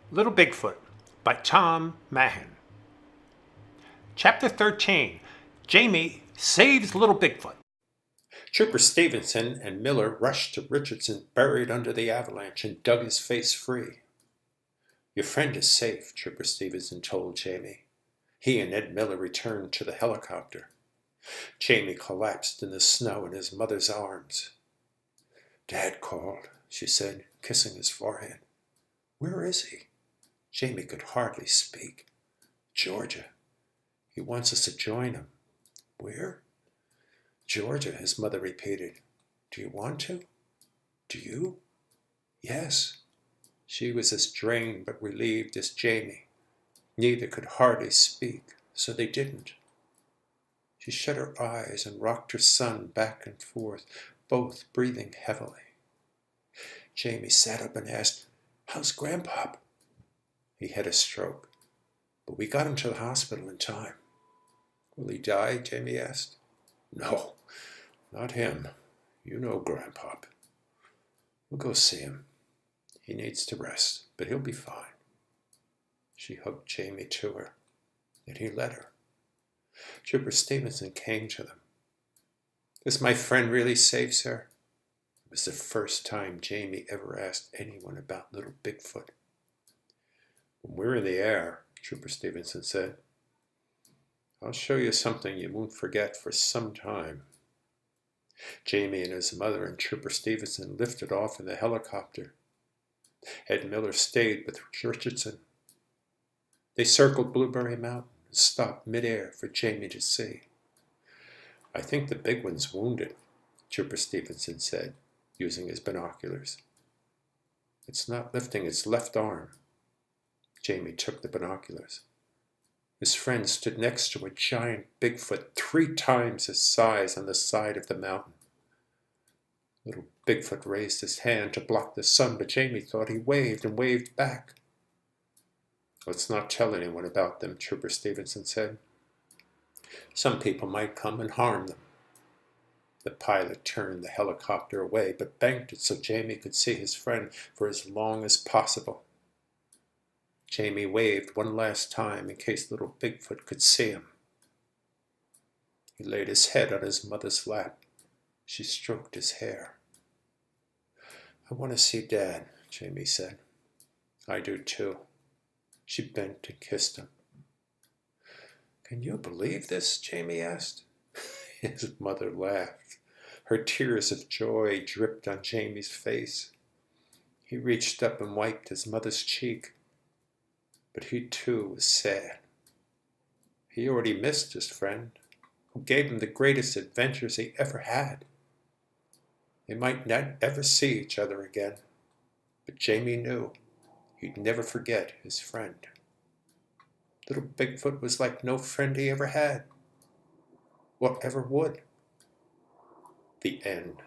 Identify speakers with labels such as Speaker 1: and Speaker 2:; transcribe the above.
Speaker 1: Little Bigfoot by Tom Mahan. Chapter 13. Jamie saves Little Bigfoot. Trooper Stevenson and Miller rushed to Richardson, buried under the avalanche, and dug his face free. "Your friend is safe," Trooper Stevenson told Jamie. He and Ed Miller returned to the helicopter. Jamie collapsed in the snow in his mother's arms. "Dad called," she said, kissing his forehead. "Where is he?" Jamie could hardly speak. "Georgia. He wants us to join him." "Where?" "Georgia," his mother repeated. "Do you want to?" "Do you?" "Yes." She was as drained but relieved as Jamie. Neither could hardly speak, so they didn't. She shut her eyes and rocked her son back and forth, both breathing heavily. Jamie sat up and asked, "How's Grandpop?" "He had a stroke, but we got him to the hospital in time." "Will he die?" Jamie asked. "No, not him. You know Grandpop. We'll go see him. He needs to rest, but he'll be fine." She hugged Jamie to her, and he let her. Trooper Stevenson came to them. "Is my friend really safe, sir?" It was the first time Jamie ever asked anyone about Little Bigfoot. "When we're in the air," Trooper Stevenson said, "I'll show you something you won't forget for some time." Jamie and his mother and Trooper Stevenson lifted off in the helicopter. Ed Miller stayed with Richardson. They circled Blueberry Mountain and stopped midair for Jamie to see. "I think the big one's wounded," Trooper Stevenson said, using his binoculars. "It's not lifting its left arm." Jamie took the binoculars. His friend stood next to a giant Bigfoot 3 times his size on the side of the mountain. Little Bigfoot raised his hand to block the sun, but Jamie thought he waved and waved back. "Let's not tell anyone about them," Trooper Stevenson said. "Some people might come and harm them." The pilot turned the helicopter away, but banked it so Jamie could see his friend for as long as possible. Jamie waved one last time in case Little Bigfoot could see him. He laid his head on his mother's lap. She stroked his hair. "I want to see Dad," Jamie said. "I do too." She bent and kissed him. "Can you believe this?" Jamie asked. His mother laughed. Her tears of joy dripped on Jamie's face. He reached up and wiped his mother's cheek. But he too was sad. He already missed his friend, who gave him the greatest adventures he ever had. They might not ever see each other again, but Jamie knew he'd never forget his friend. Little Bigfoot was like no friend he ever had, or ever would. The end.